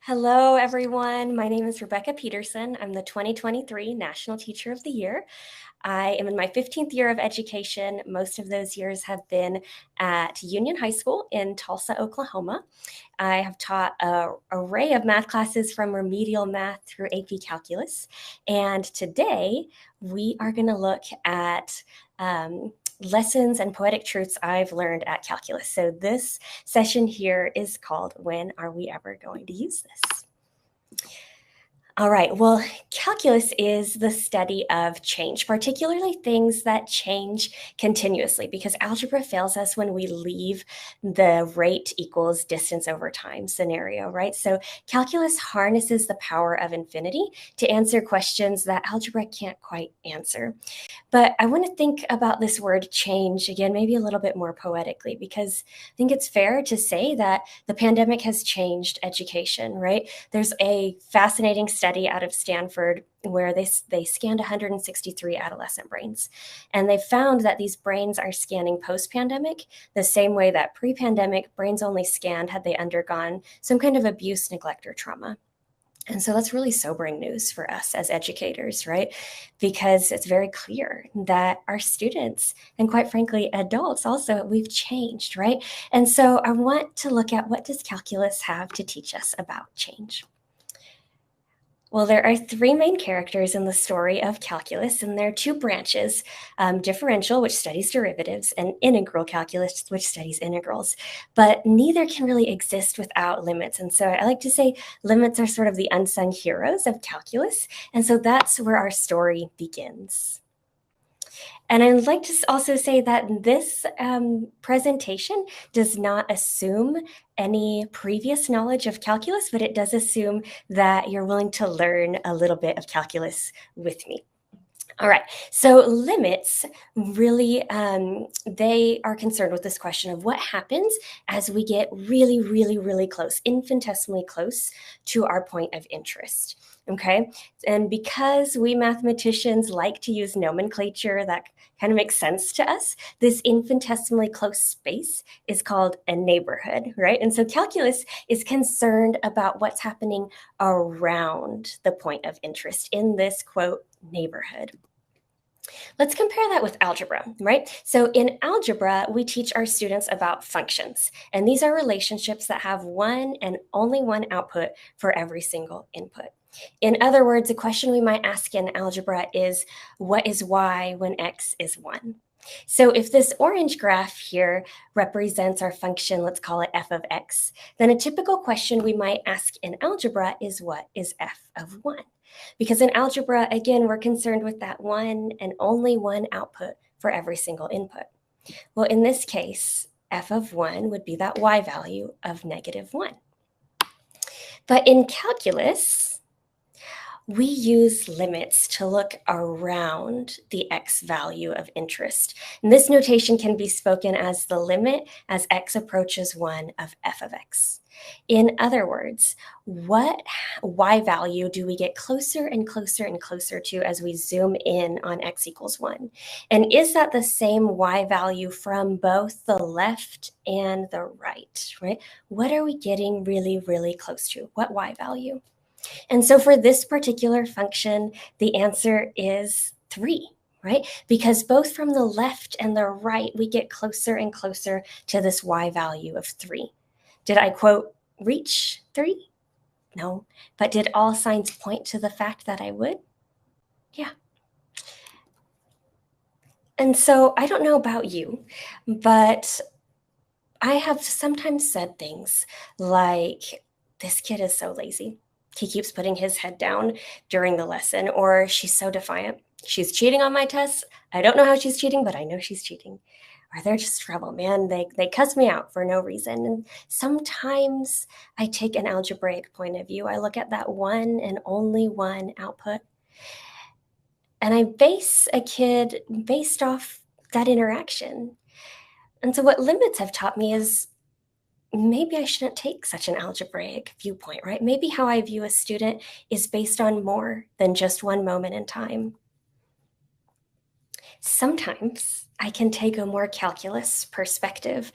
Hello, everyone. My name is Rebecka Peterson. I'm the 2023 National Teacher of the Year. I am in my 15th year of education. Most of those years have been at Union High School in Tulsa, Oklahoma. I have taught an array of math classes from remedial math through AP Calculus. And today we are going to look at lessons and poetic truths I've learned at calculus. So this session here is called When Are We Ever Going to Use This? All right, well, calculus is the study of change, particularly things that change continuously, because algebra fails us when we leave the rate equals distance over time scenario, right? So calculus harnesses the power of infinity to answer questions that algebra can't quite answer. But I want to think about this word change again, maybe a little bit more poetically, because I think it's fair to say that the pandemic has changed education, right? There's a fascinating study out of Stanford where they scanned 163 adolescent brains. And they found that these brains are scanning post-pandemic the same way that pre-pandemic brains only scanned had they undergone some kind of abuse, neglect, or trauma. And so that's really sobering news for us as educators, right? Because it's very clear that our students and quite frankly, adults also, we've changed, right? And so I want to look at what does calculus have to teach us about change? Well, there are three main characters in the story of calculus, and there are two branches, differential, which studies derivatives, and integral calculus, which studies integrals. But neither can really exist without limits. And so I like to say limits are sort of the unsung heroes of calculus. And so that's where our story begins. And I'd like to also say that this presentation does not assume any previous knowledge of calculus, but it does assume that you're willing to learn a little bit of calculus with me. All right, so limits really, they are concerned with this question of what happens as we get really, really, really close, infinitesimally close to our point of interest. Okay, and because we mathematicians like to use nomenclature that kind of makes sense to us, this infinitesimally close space is called a neighborhood, right? And so calculus is concerned about what's happening around the point of interest in this, quote, neighborhood. Let's compare that with algebra, right? So in algebra, we teach our students about functions, and these are relationships that have one and only one output for every single input. In other words, a question we might ask in algebra is, what is y when x is 1? So if this orange graph here represents our function, let's call it f of x, then a typical question we might ask in algebra is, what is f of 1? Because in algebra, again, we're concerned with that one and only one output for every single input. Well, in this case, f of 1 would be that y value of -1. But in calculus, we use limits to look around the x value of interest. And this notation can be spoken as the limit as x approaches 1 of f of x. In other words, what y value do we get closer and closer and closer to as we zoom in on x equals 1? And is that the same y value from both the left and the right, right? What are we getting really, really close to? What y value? And so for this particular function, the answer is 3, right? Because both from the left and the right, we get closer and closer to this y value of 3. Did I quote reach 3? No. But did all signs point to the fact that I would? Yeah. And so I don't know about you, but I have sometimes said things like, this kid is so lazy. He keeps putting his head down during the lesson, or she's so defiant. She's cheating on my tests. I don't know how she's cheating, but I know she's cheating. Or they're just trouble, man. They cuss me out for no reason. And sometimes I take an algebraic point of view. I look at that one and only one output. And I base a kid based off that interaction. And so what limits have taught me is maybe I shouldn't take such an algebraic viewpoint, right? Maybe how I view a student is based on more than just one moment in time. Sometimes I can take a more calculus perspective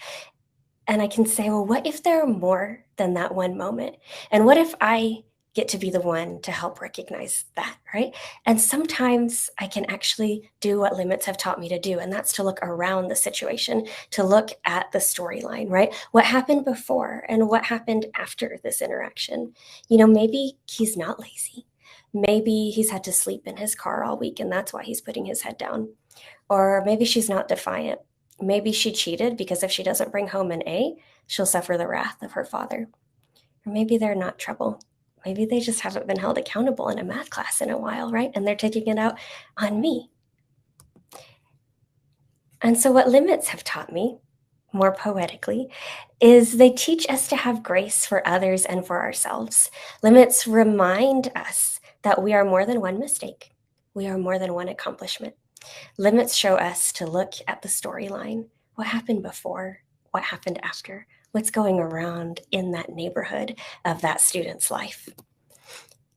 And I can say, well, what if there are more than that one moment? And what if I get to be the one to help recognize that, right? And sometimes I can actually do what limits have taught me to do, and that's to look around the situation, to look at the storyline, right? What happened before and what happened after this interaction? Maybe he's not lazy. Maybe he's had to sleep in his car all week, and that's why he's putting his head down. Or maybe she's not defiant. Maybe she cheated because if she doesn't bring home an A, she'll suffer the wrath of her father. Or maybe they're not trouble. Maybe they just haven't been held accountable in a math class in a while, right? And they're taking it out on me. And so, what limits have taught me, more poetically, is they teach us to have grace for others and for ourselves. Limits remind us that we are more than one mistake, we are more than one accomplishment. Limits show us to look at the storyline. What happened before? What happened after? What's going around in that neighborhood of that student's life?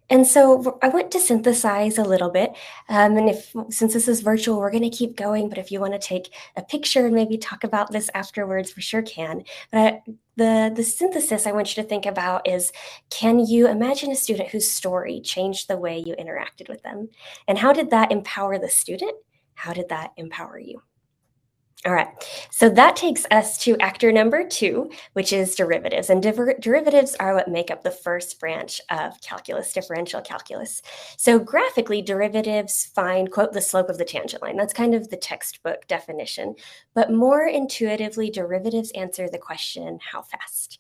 And so I want to synthesize a little bit. And since this is virtual, we're going to keep going. But if you want to take a picture and maybe talk about this afterwards, we sure can. But the synthesis I want you to think about is, can you imagine a student whose story changed the way you interacted with them? And how did that empower the student? How did that empower you? All right, so that takes us to actor number 2, which is derivatives. And derivatives are what make up the first branch of calculus, differential calculus. So graphically, derivatives find, quote, the slope of the tangent line. That's kind of the textbook definition. But more intuitively, derivatives answer the question, how fast?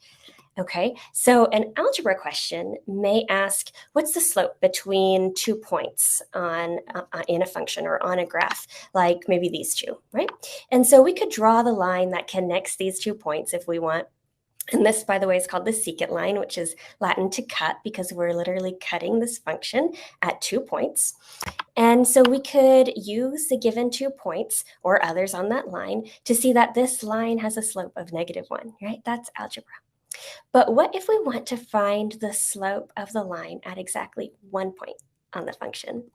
Okay, so an algebra question may ask, what's the slope between 2 points in a function or on a graph, like maybe these two, right? And so we could draw the line that connects these 2 points if we want. And this, by the way, is called the secant line, which is Latin to cut, because we're literally cutting this function at 2 points. And so we could use the given 2 points or others on that line to see that this line has a slope of -1, right? That's algebra. But what if we want to find the slope of the line at exactly 1 point on the function?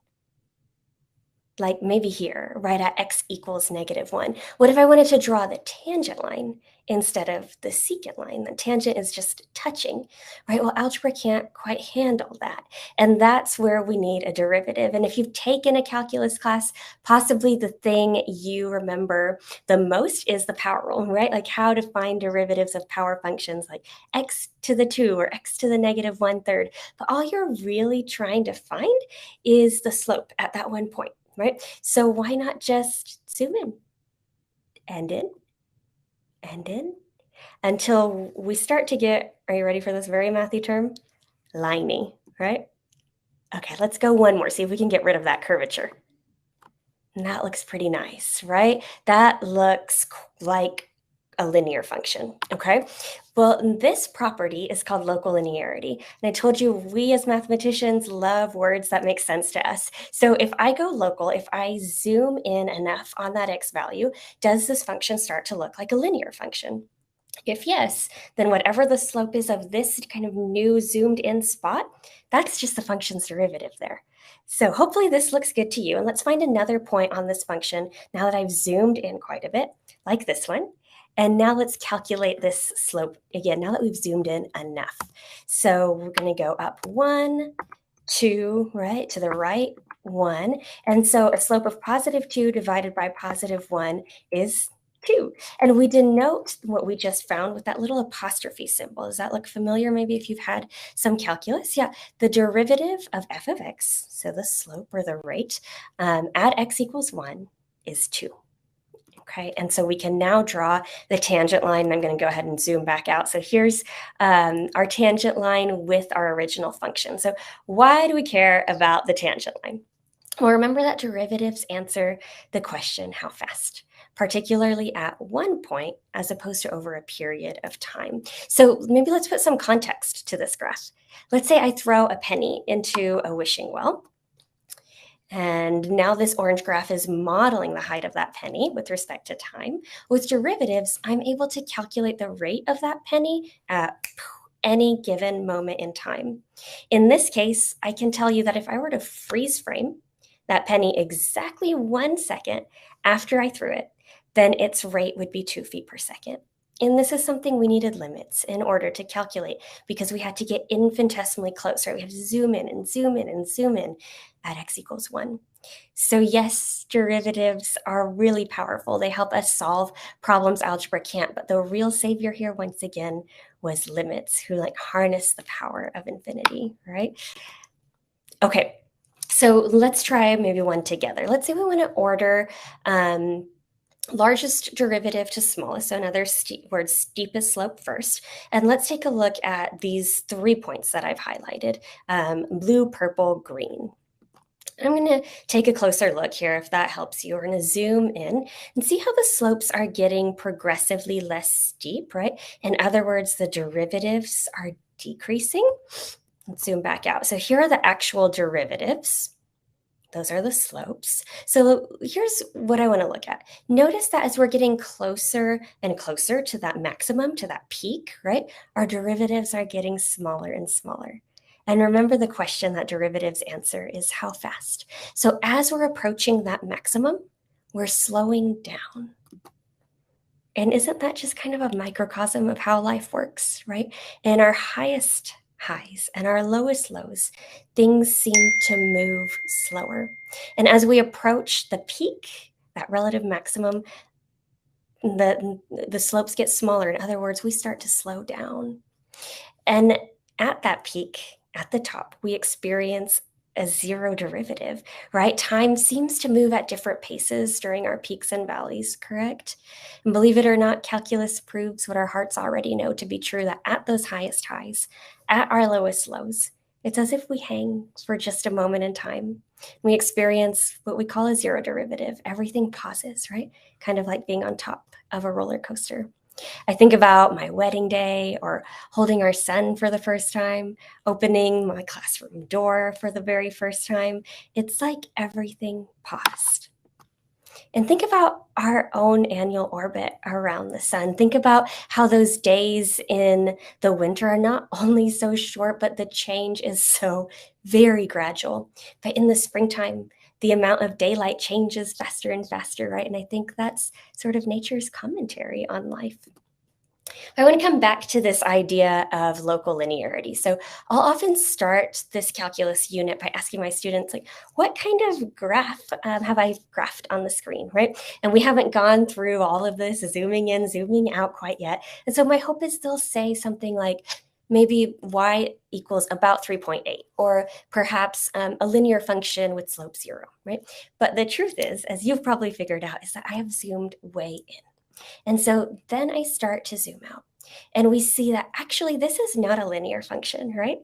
Like maybe here, right at x equals -1. What if I wanted to draw the tangent line instead of the secant line? The tangent is just touching, right? Well, algebra can't quite handle that. And that's where we need a derivative. And if you've taken a calculus class, possibly the thing you remember the most is the power rule, right? Like how to find derivatives of power functions like x to the 2 or x to the -1/3. But all you're really trying to find is the slope at that 1 point. Right? So why not just zoom in and in until we start to get, are you ready for this very mathy term? Liney, right? Okay, let's go one more, see if we can get rid of that curvature. And that looks pretty nice, right? That looks like a linear function, okay? Well, this property is called local linearity. And I told you, we as mathematicians love words that make sense to us. So if I go local, if I zoom in enough on that x value, does this function start to look like a linear function? If yes, then whatever the slope is of this kind of new zoomed in spot, that's just the function's derivative there. So hopefully this looks good to you. And let's find another point on this function now that I've zoomed in quite a bit, like this one. And now let's calculate this slope again, now that we've zoomed in enough. So we're going to go up 1, 2, right, to the right, 1. And so a slope of +2 divided by +1 is 2. And we denote what we just found with that little apostrophe symbol. Does that look familiar? Maybe if you've had some calculus. Yeah, the derivative of f of x, so the slope or the rate, at x equals 1 is 2. Okay, and so we can now draw the tangent line. I'm going to go ahead and zoom back out. So here's our tangent line with our original function. So why do we care about the tangent line? Well, remember that derivatives answer the question, how fast? Particularly at 1 point as opposed to over a period of time. So maybe let's put some context to this graph. Let's say I throw a penny into a wishing well. And now this orange graph is modeling the height of that penny with respect to time. With derivatives, I'm able to calculate the rate of that penny at any given moment in time. In this case, I can tell you that if I were to freeze frame that penny exactly 1 second after I threw it, then its rate would be 2 feet per second. And this is something we needed limits in order to calculate because we had to get infinitesimally close, right? We have to zoom in and zoom in and zoom in at x equals 1. So yes, derivatives are really powerful. They help us solve problems algebra can't, but the real savior here, once again, was limits, who harness the power of infinity, right? Okay, so let's try maybe one together. Let's say we want to order largest derivative to smallest, so another word, steepest slope first. And let's take a look at these 3 points that I've highlighted, blue, purple, green. I'm going to take a closer look here if that helps you. We're going to zoom in and see how the slopes are getting progressively less steep, right? In other words, the derivatives are decreasing. Let's zoom back out. So here are the actual derivatives. Those are the slopes. So here's what I want to look at. Notice that as we're getting closer and closer to that maximum, to that peak, right, our derivatives are getting smaller and smaller. And remember, the question that derivatives answer is how fast. So as we're approaching that maximum, we're slowing down. And isn't that just kind of a microcosm of how life works, right? In our highest highs and our lowest lows, things seem to move slower. And as we approach the peak, that relative maximum, the slopes get smaller. In other words, we start to slow down. And at that peak, at the top, we experience a zero derivative, right? Time seems to move at different paces during our peaks and valleys, correct? And believe it or not, calculus proves what our hearts already know to be true, that at those highest highs, at our lowest lows, it's as if we hang for just a moment in time. We experience what we call a zero derivative. Everything pauses, right? Kind of like being on top of a roller coaster. I think about my wedding day or holding our son for the first time, opening my classroom door for the very first time. It's like everything paused. And think about our own annual orbit around the sun. Think about how those days in the winter are not only so short, but the change is so very gradual. But in the springtime, the amount of daylight changes faster and faster, right? And I think that's sort of nature's commentary on life. I want to come back to this idea of local linearity. So I'll often start this calculus unit by asking my students, what kind of graph have I graphed on the screen, right? And we haven't gone through all of this zooming in, zooming out quite yet. And so my hope is they'll say something like, maybe y equals about 3.8, or perhaps a linear function with slope 0, right? But the truth is, as you've probably figured out, is that I have zoomed way in. And so then I start to zoom out, and we see that actually this is not a linear function, right?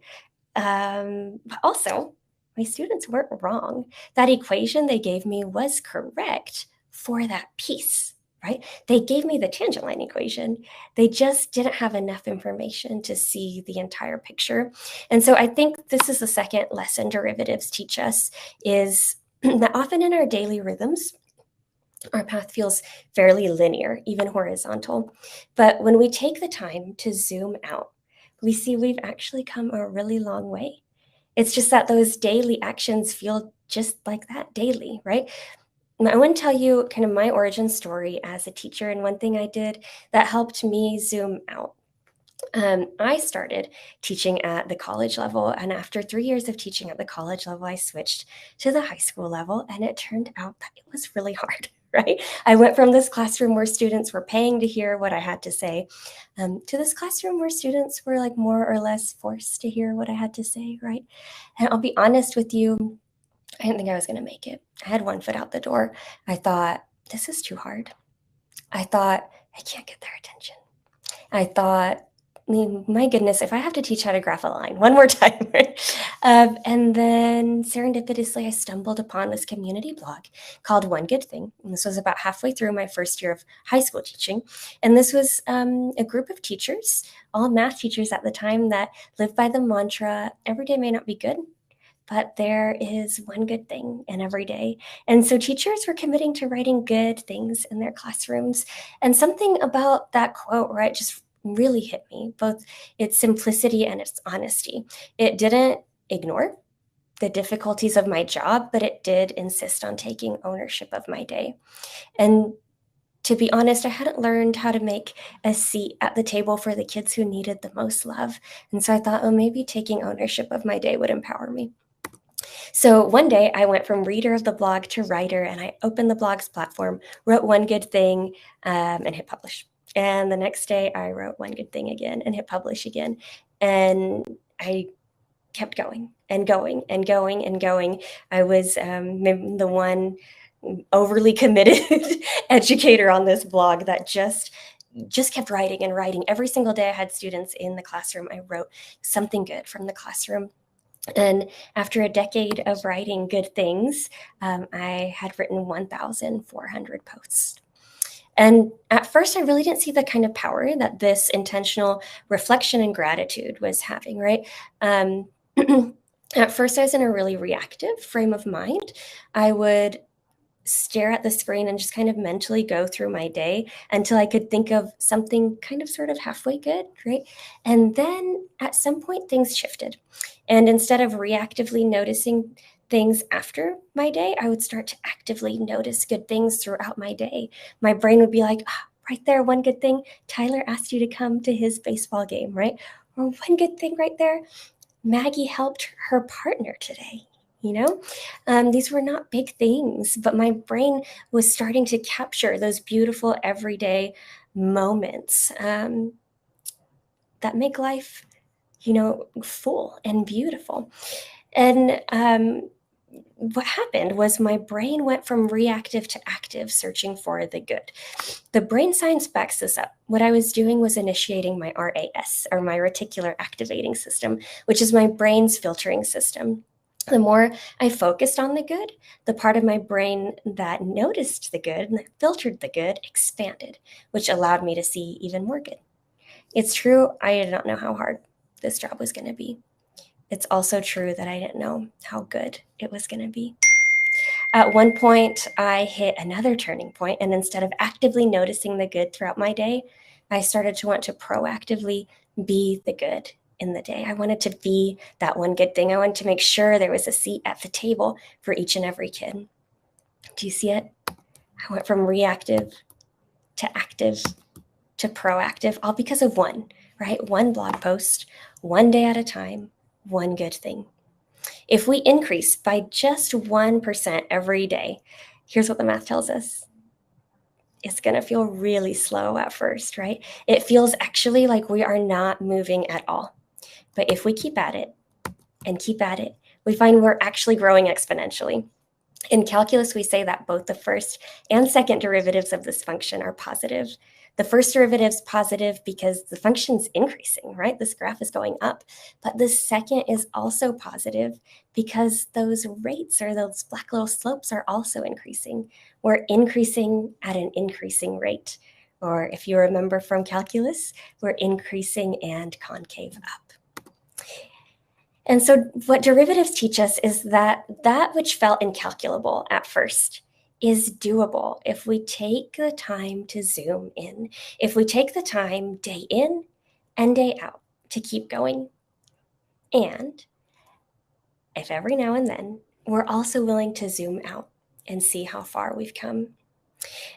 But also, my students weren't wrong. That equation they gave me was correct for that piece, right? They gave me the tangent line equation. They just didn't have enough information to see the entire picture. And so I think this is the second lesson derivatives teach us, is that often in our daily rhythms, our path feels fairly linear, even horizontal. But when we take the time to zoom out, we see we've actually come a really long way. It's just that those daily actions feel just like that, daily, right? And I want to tell you kind of my origin story as a teacher, and one thing I did that helped me zoom out. I started teaching at the college level, and after 3 years of teaching at the college level, I switched to the high school level, and it turned out that it was really hard, right? I went from this classroom where students were paying to hear what I had to say, to this classroom where students were more or less forced to hear what I had to say, right? And I'll be honest with you, I didn't think I was going to make it. I had one foot out the door. I thought, this is too hard. I thought, I can't get their attention. I thought, my goodness, if I have to teach how to graph a line one more time, right? And then serendipitously, I stumbled upon this community blog called One Good Thing. And this was about halfway through my first year of high school teaching. And this was a group of teachers, all math teachers at the time, that lived by the mantra, every day may not be good, but there is one good thing in every day. And so teachers were committing to writing good things in their classrooms. And something about that quote, right, just really hit me, both its simplicity and its honesty. It didn't ignore the difficulties of my job, but it did insist on taking ownership of my day. And to be honest, I hadn't learned how to make a seat at the table for the kids who needed the most love. And so I thought, oh, maybe taking ownership of my day would empower me. So one day I went from reader of the blog to writer, and I opened the blog's platform, wrote one good thing, and hit publish. And the next day I wrote one good thing again and hit publish again. And I kept going and going and going and going. I was the one overly committed educator on this blog that just kept writing and writing. Every single day I had students in the classroom, I wrote something good from the classroom. And after a decade of writing good things, I had written 1,400 posts. And at first, I really didn't see the kind of power that this intentional reflection and gratitude was having, right? At first, I was in a really reactive frame of mind. I would stare at the screen and just kind of mentally go through my day until I could think of something kind of sort of halfway good, right? And then at some point, things shifted. And instead of reactively noticing things after my day, I would start to actively notice good things throughout my day. My brain would be like, oh, right there, one good thing, Tyler asked you to come to his baseball game, right? Or one good thing right there, Maggie helped her partner today. These were not big things, but my brain was starting to capture those beautiful everyday moments that make life, full and beautiful. And what happened was my brain went from reactive to active, searching for the good. The brain science backs this up. What I was doing was initiating my RAS, or my reticular activating system, which is my brain's filtering system. The more I focused on the good, the part of my brain that noticed the good and that filtered the good expanded, which allowed me to see even more good. It's true, I did not know how hard this job was going to be. It's also true that I didn't know how good it was going to be. At one point, I hit another turning point, and instead of actively noticing the good throughout my day, I started to want to proactively be the good in the day. I wanted to be that one good thing. I wanted to make sure there was a seat at the table for each and every kid. Do you see it? I went from reactive to active to proactive, all because of one, right? One blog post, one day at a time, one good thing. If we increase by just 1% every day, here's what the math tells us. It's going to feel really slow at first, right? It feels actually like we are not moving at all. But if we keep at it and keep at it, we find we're actually growing exponentially. In calculus, we say that both the first and second derivatives of this function are positive. The first derivative is positive because the function's increasing, right? This graph is going up. But the second is also positive because those rates, or those black little slopes, are also increasing. We're increasing at an increasing rate. Or if you remember from calculus, we're increasing and concave up. And so what derivatives teach us is that that which felt incalculable at first is doable if we take the time to zoom in, if we take the time day in and day out to keep going. And if every now and then we're also willing to zoom out and see how far we've come.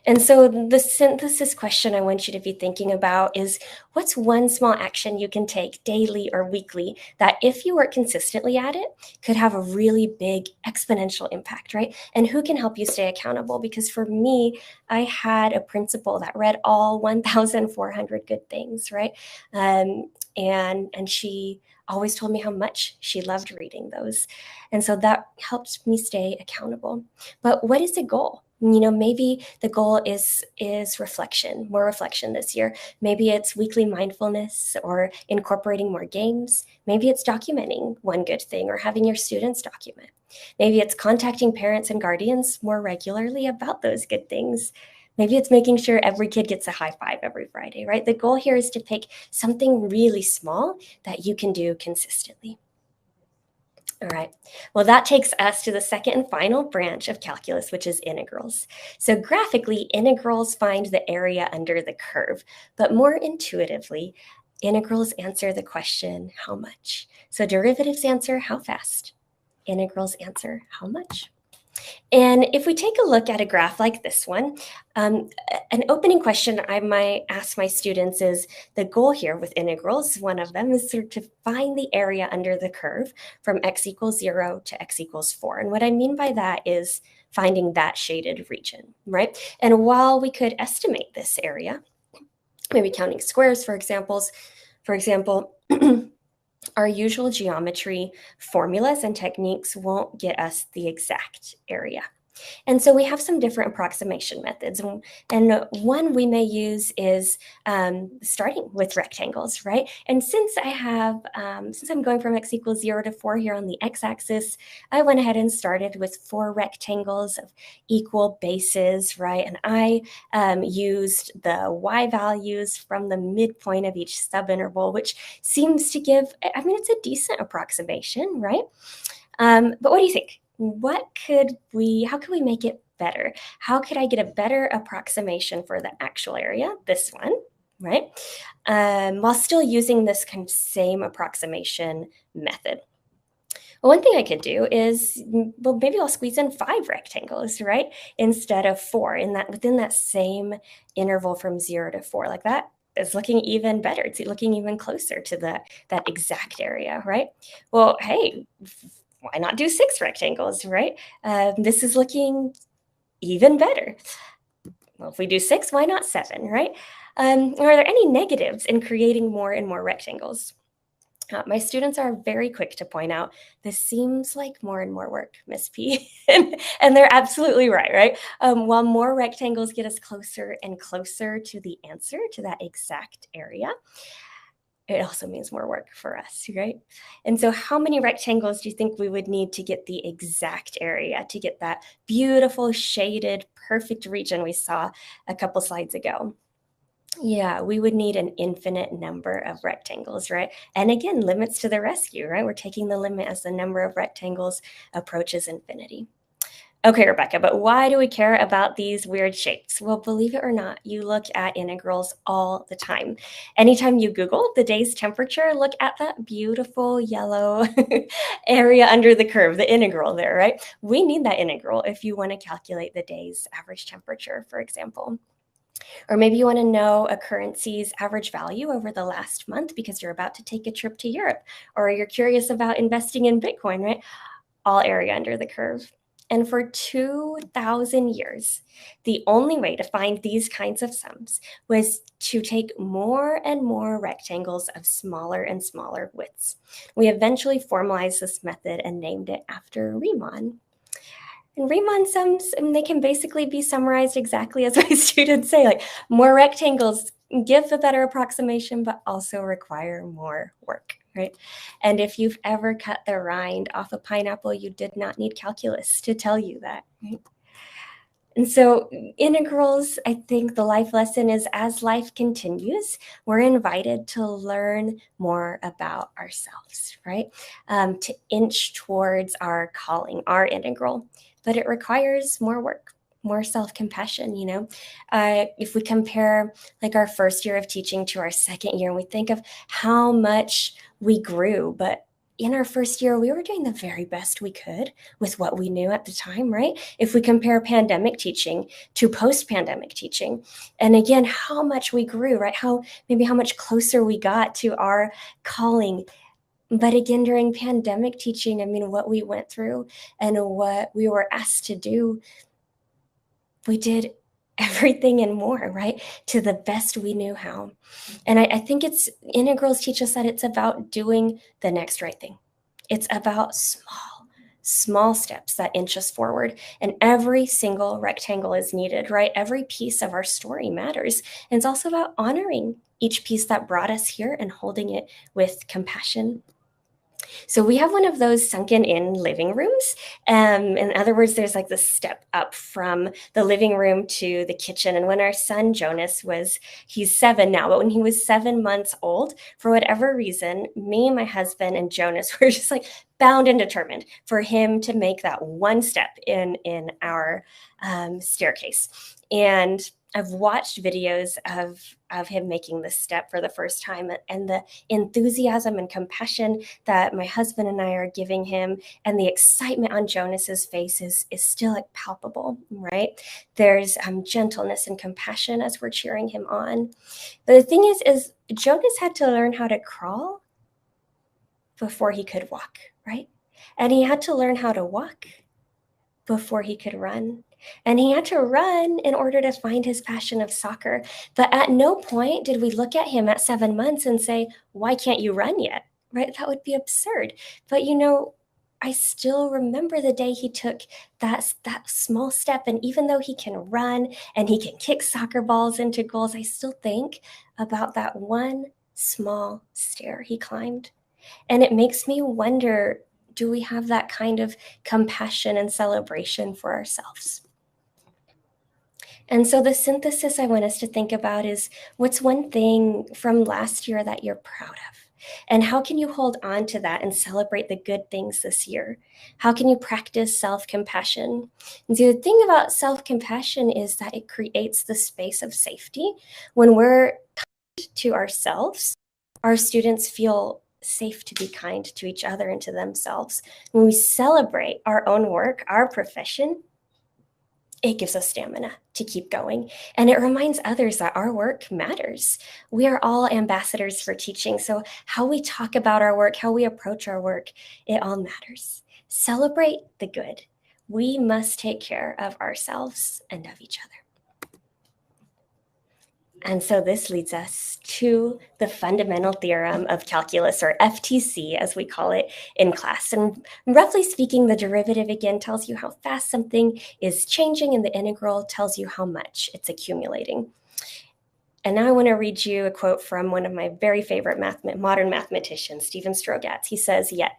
And so the synthesis question I want you to be thinking about is, what's one small action you can take daily or weekly that, if you work consistently at it, could have a really big exponential impact, right? And who can help you stay accountable? Because for me, I had a principal that read all 1,400 good things, right? And she always told me how much she loved reading those. And so that helped me stay accountable. But what is the goal? Maybe the goal is reflection, more reflection this year. Maybe it's weekly mindfulness or incorporating more games. Maybe it's documenting one good thing or having your students document. Maybe it's contacting parents and guardians more regularly about those good things. Maybe it's making sure every kid gets a high five every Friday, right? The goal here is to pick something really small that you can do consistently. All right, well, that takes us to the second and final branch of calculus, which is integrals. So graphically, integrals find the area under the curve, but more intuitively, integrals answer the question, how much? So derivatives answer how fast, integrals answer how much. And if we take a look at a graph like this one, an opening question I might ask my students is, the goal here with integrals, one of them is sort of to find the area under the curve from x equals 0 to x equals 4. And what I mean by that is finding that shaded region, right? And while we could estimate this area, maybe counting squares, for example, our usual geometry formulas and techniques won't get us the exact area. And so we have some different approximation methods. And one we may use is starting with rectangles, right? And since I'm going from x equals 0 to 4 here on the x-axis, I went ahead and started with 4 rectangles of equal bases, right? And I used the y values from the midpoint of each subinterval, which seems to give, it's a decent approximation, right? But what do you think? How could we make it better? How could I get a better approximation for the actual area, this one, right? While still using this kind of same approximation method. Well, one thing I could do is, well, maybe I'll squeeze in 5 rectangles, right? Instead of 4 within that same interval from 0 to 4, like that is looking even better. It's looking even closer to that exact area, right? Well, hey, why not do 6 rectangles, right? This is looking even better. Well, if we do 6, why not 7, right? Are there any negatives in creating more and more rectangles? My students are very quick to point out, this seems like more and more work, Miss P. and they're absolutely right? While more rectangles get us closer and closer to the answer, to that exact area, it also means more work for us, right? And so how many rectangles do you think we would need to get the exact area, to get that beautiful, shaded, perfect region we saw a couple slides ago? Yeah, we would need an infinite number of rectangles, right? And again, limits to the rescue, right? We're taking the limit as the number of rectangles approaches infinity. Okay, Rebecca, but why do we care about these weird shapes? Well, believe it or not, you look at integrals all the time. Anytime you Google the day's temperature, look at that beautiful yellow area under the curve, the integral there, right? We need that integral if you want to calculate the day's average temperature, for example. Or maybe you want to know a currency's average value over the last month because you're about to take a trip to Europe, or you're curious about investing in Bitcoin, right? All area under the curve. And for 2,000 years, the only way to find these kinds of sums was to take more and more rectangles of smaller and smaller widths. We eventually formalized this method and named it after Riemann. And Riemann sums, they can basically be summarized exactly as my students say, like more rectangles give a better approximation, but also require more work, right? And if you've ever cut the rind off a pineapple, you did not need calculus to tell you that, right? And so integrals, I think the life lesson is, as life continues, we're invited to learn more about ourselves, right? To inch towards our calling, our integral. But it requires more work, more self-compassion, If we compare like our first year of teaching to our second year, and we think of how much we grew, but in our first year, we were doing the very best we could with what we knew at the time, right? If we compare pandemic teaching to post-pandemic teaching, and again, how much we grew, right? How much closer we got to our calling. But again, during pandemic teaching, what we went through and what we were asked to do, we did everything and more, right? To the best we knew how. And I think integrals teach us that it's about doing the next right thing. It's about small steps that inch us forward. And every single rectangle is needed, right? Every piece of our story matters. And it's also about honoring each piece that brought us here and holding it with compassion. So we have one of those sunken in living rooms. In other words, there's like this step up from the living room to the kitchen. And when our son Jonas he's 7 now, but when he was 7 months old, for whatever reason, me, my husband, and Jonas were just like bound and determined for him to make that one step in our staircase. And I've watched videos of him making this step for the first time, and the enthusiasm and compassion that my husband and I are giving him, and the excitement on Jonas's face is still like palpable, right? There's gentleness and compassion as we're cheering him on. But the thing is Jonas had to learn how to crawl before he could walk, right? And he had to learn how to walk before he could run. And he had to run in order to find his passion of soccer. But at no point did we look at him at 7 months and say, why can't you run yet? Right? That would be absurd. But I still remember the day he took that small step. And even though he can run and he can kick soccer balls into goals, I still think about that one small stair he climbed. And it makes me wonder, do we have that kind of compassion and celebration for ourselves? And so the synthesis I want us to think about is, what's one thing from last year that you're proud of? And how can you hold on to that and celebrate the good things this year? How can you practice self-compassion? And so the thing about self-compassion is that it creates the space of safety. When we're kind to ourselves, our students feel safe to be kind to each other and to themselves. When we celebrate our own work, our profession, it gives us stamina to keep going. And it reminds others that our work matters. We are all ambassadors for teaching. So how we talk about our work, how we approach our work, it all matters. Celebrate the good. We must take care of ourselves and of each other. And so this leads us to the fundamental theorem of calculus, or FTC, as we call it in class. And roughly speaking, the derivative again tells you how fast something is changing, and the integral tells you how much it's accumulating. And now I want to read you a quote from one of my very favorite modern mathematicians, Stephen Strogatz. He says, yet,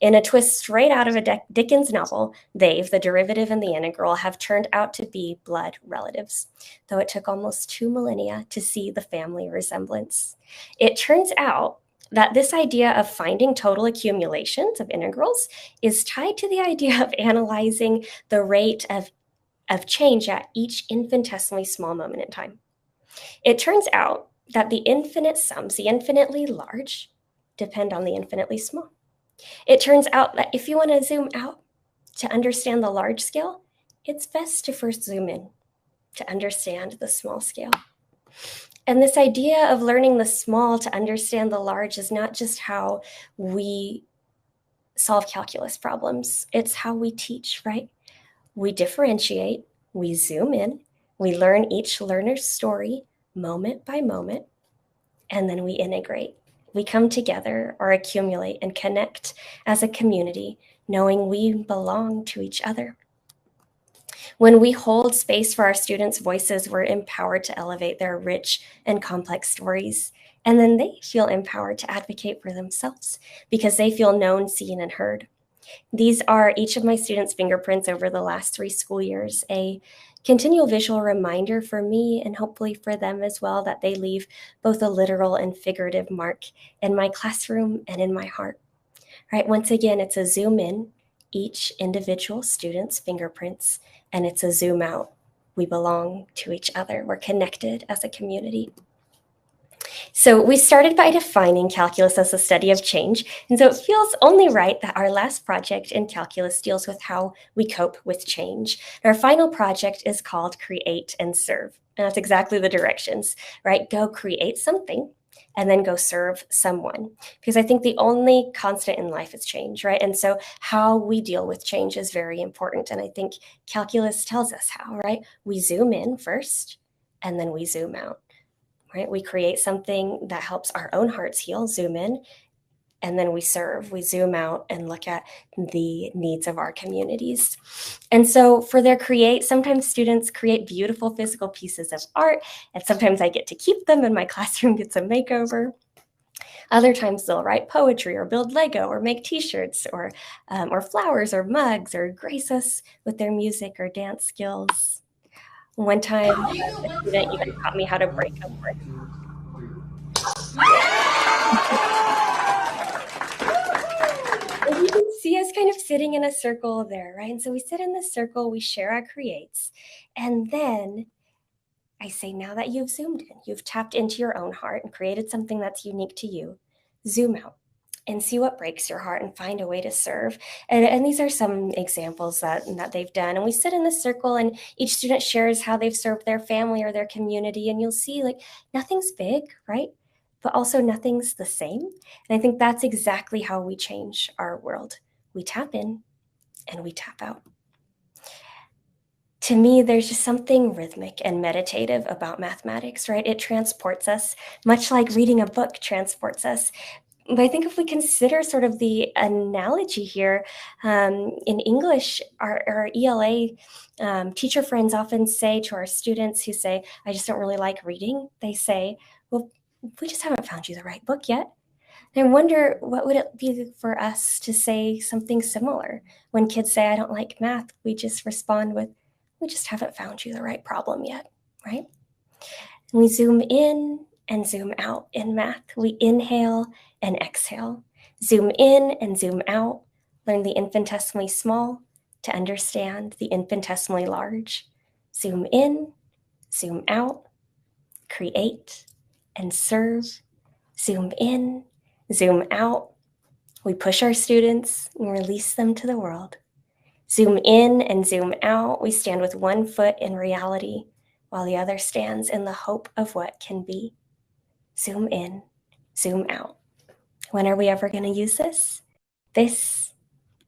in a twist straight out of a Dickens novel, they, the derivative and the integral, have turned out to be blood relatives, though it took almost 2 millennia to see the family resemblance. It turns out that this idea of finding total accumulations of integrals is tied to the idea of analyzing the rate of change at each infinitesimally small moment in time. It turns out that the infinite sums, the infinitely large, depend on the infinitely small. It turns out that if you want to zoom out to understand the large scale, it's best to first zoom in to understand the small scale. And this idea of learning the small to understand the large is not just how we solve calculus problems, it's how we teach, right? We differentiate, we zoom in, we learn each learner's story moment by moment, and then we integrate. We come together or accumulate and connect as a community, knowing we belong to each other. When we hold space for our students' voices, we're empowered to elevate their rich and complex stories. And then they feel empowered to advocate for themselves because they feel known, seen, and heard. These are each of my students' fingerprints over the last 3 school years, a continual visual reminder for me and hopefully for them as well, that they leave both a literal and figurative mark in my classroom and in my heart. Right? Once again, it's a zoom in, each individual student's fingerprints, and it's a zoom out. We belong to each other. We're connected as a community. So we started by defining calculus as a study of change, and so it feels only right that our last project in calculus deals with how we cope with change. Our final project is called Create and Serve, and that's exactly the directions, right? Go create something, and then go serve someone. Because I think the only constant in life is change, right? And so how we deal with change is very important, and I think calculus tells us how, right? We zoom in first, and then we zoom out. Right? We create something that helps our own hearts heal, zoom in, and then we serve. We zoom out and look at the needs of our communities. And so for their create, sometimes students create beautiful physical pieces of art, and sometimes I get to keep them and my classroom gets a makeover. Other times they'll write poetry or build Lego or make t-shirts or flowers or mugs or grace us with their music or dance skills. One time, a student even taught me how to break a brick. And you can see us kind of sitting in a circle there, right? And so we sit in this circle, we share our creates, and then I say, now that you've zoomed in, you've tapped into your own heart and created something that's unique to you, zoom out and see what breaks your heart and find a way to serve. And these are some examples that they've done. And we sit in this circle and each student shares how they've served their family or their community. And you'll see like nothing's big, right? But also nothing's the same. And I think that's exactly how we change our world. We tap in and we tap out. To me, there's just something rhythmic and meditative about mathematics, right? It transports us, much like reading a book transports us. But I think if we consider sort of the analogy here, in English, our ELA teacher friends often say to our students who say, I just don't really like reading, they say, well, we just haven't found you the right book yet. And I wonder what would it be for us to say something similar. When kids say, I don't like math, we just respond with, we just haven't found you the right problem yet, right? And we zoom in and zoom out in math. We inhale and exhale, zoom in and zoom out, learn the infinitesimally small to understand the infinitesimally large. Zoom in, zoom out, create and serve. Zoom in, zoom out. We push our students and release them to the world. Zoom in and zoom out. We stand with one foot in reality while the other stands in the hope of what can be. Zoom in, zoom out. When are we ever going to use this? This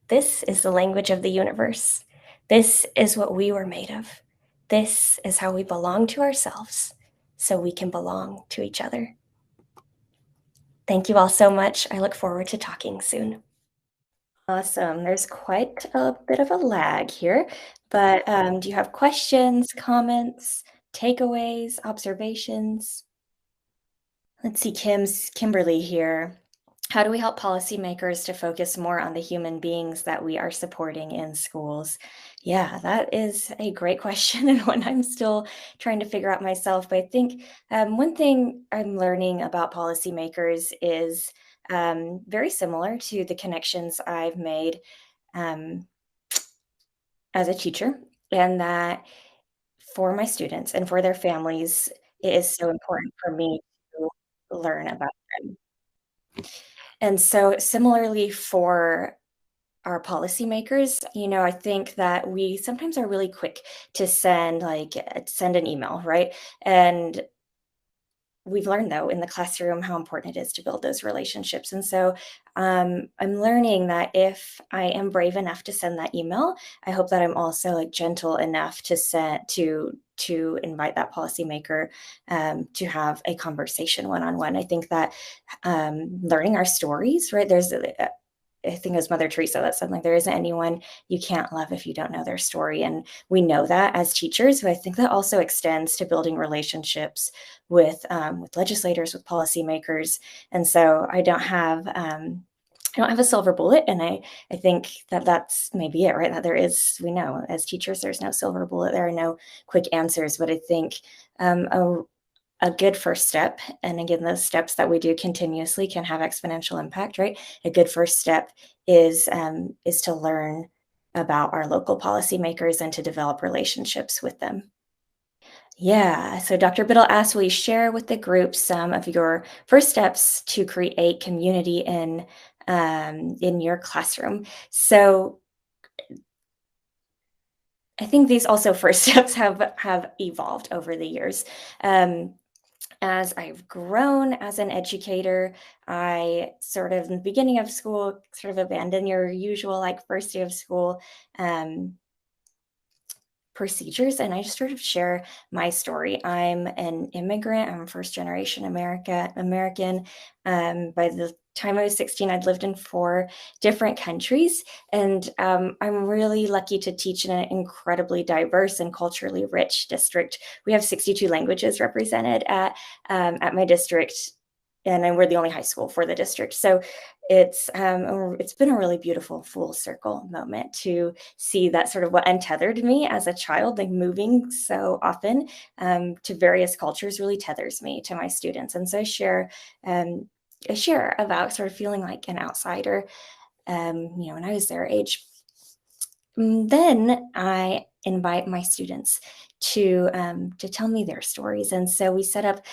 is the language of the universe. This is what we were made of. This is how we belong to ourselves so we can belong to each other. Thank you all so much. I look forward to talking soon. Awesome. There's quite a bit of a lag here, but do you have questions, comments, takeaways, observations? Let's see, Kimberly here. How do we help policymakers to focus more on the human beings that we are supporting in schools? Yeah, that is a great question and one I'm still trying to figure out myself. But I think one thing I'm learning about policymakers is very similar to the connections I've made as a teacher, and that for my students and for their families, it is so important for me to learn about them. And so similarly for our policymakers, I think that we sometimes are really quick to send an email, right? And we've learned though in the classroom how important it is to build those relationships. And so I'm learning that if I am brave enough to send that email, I hope that I'm also like gentle enough to invite that policymaker to have a conversation one-on-one. I think that learning our stories, right? I think it was Mother Teresa that said, like, there isn't anyone you can't love if you don't know their story. And we know that as teachers, but I think that also extends to building relationships with legislators, with policymakers. And so I don't have a silver bullet. And I think that that's maybe it, right? That we know as teachers, there's no silver bullet. There are no quick answers, but I think a good first step, and again, those steps that we do continuously can have exponential impact, right? A good first step is to learn about our local policymakers and to develop relationships with them. Yeah, so Dr. Biddle asked, will you share with the group some of your first steps to create community in your classroom? So I think these also first steps have evolved over the years. As I've grown as an educator, I sort of in the beginning of school, sort of abandon your usual like first day of school procedures, and I just sort of share my story. I'm an immigrant. I'm a first generation American. By the time I was 16, I'd lived in 4 different countries, and I'm really lucky to teach in an incredibly diverse and culturally rich district. We have 62 languages represented at my district, and we're the only high school for the district. So it's been a really beautiful full circle moment to see that sort of what untethered me as a child, like moving so often to various cultures, really tethers me to my students. And so I share about sort of feeling like an outsider, when I was their age. Then I invite my students to tell me their stories. And so we set up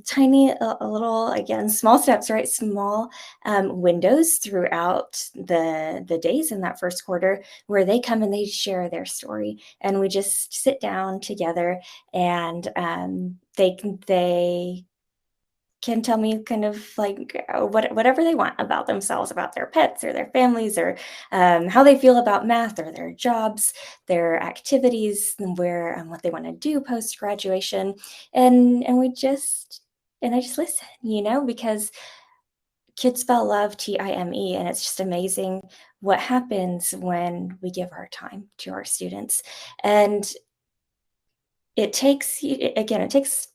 tiny, a little, again, small steps, right? Small windows throughout the days in that first quarter where they come and they share their story, and we just sit down together, and they can tell me kind of like whatever they want about themselves, about their pets or their families, or how they feel about math or their jobs, their activities, and where what they want to do post graduation, and I just listen, because kids spell love Time, and it's just amazing what happens when we give our time to our students. And it takes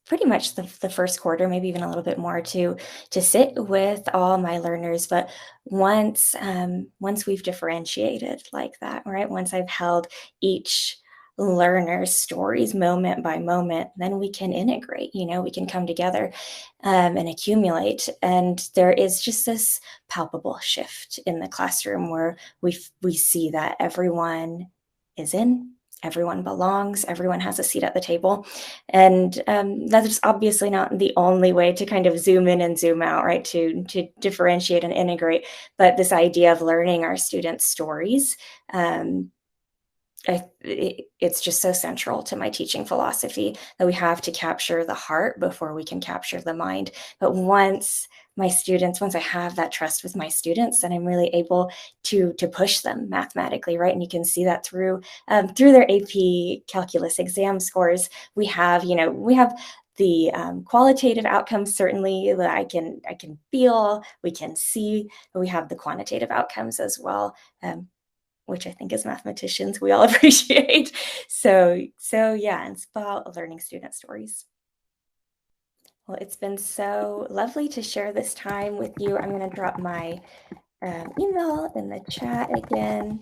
pretty much the first quarter, maybe even a little bit more, to sit with all my learners. But once we've differentiated like that, right? Once I've held each learner's stories moment by moment, then we can integrate, we can come together and accumulate. And there is just this palpable shift in the classroom where we see that everyone is in, everyone belongs, everyone has a seat at the table. And that's obviously not the only way to kind of zoom in and zoom out, right? To differentiate and integrate. But this idea of learning our students' stories, it's just so central to my teaching philosophy that we have to capture the heart before we can capture the mind. But once I have that trust with my students, then I'm really able to push them mathematically, right? And you can see that through their AP calculus exam scores. We have the qualitative outcomes, certainly, that I can feel, we can see, but we have the quantitative outcomes as well. Which I think as mathematicians we all appreciate. So yeah, it's about learning student stories. Well, it's been so lovely to share this time with you. I'm going to drop my email in the chat again.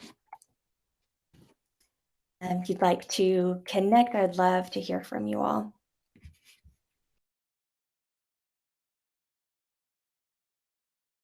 If you'd like to connect, I'd love to hear from you all.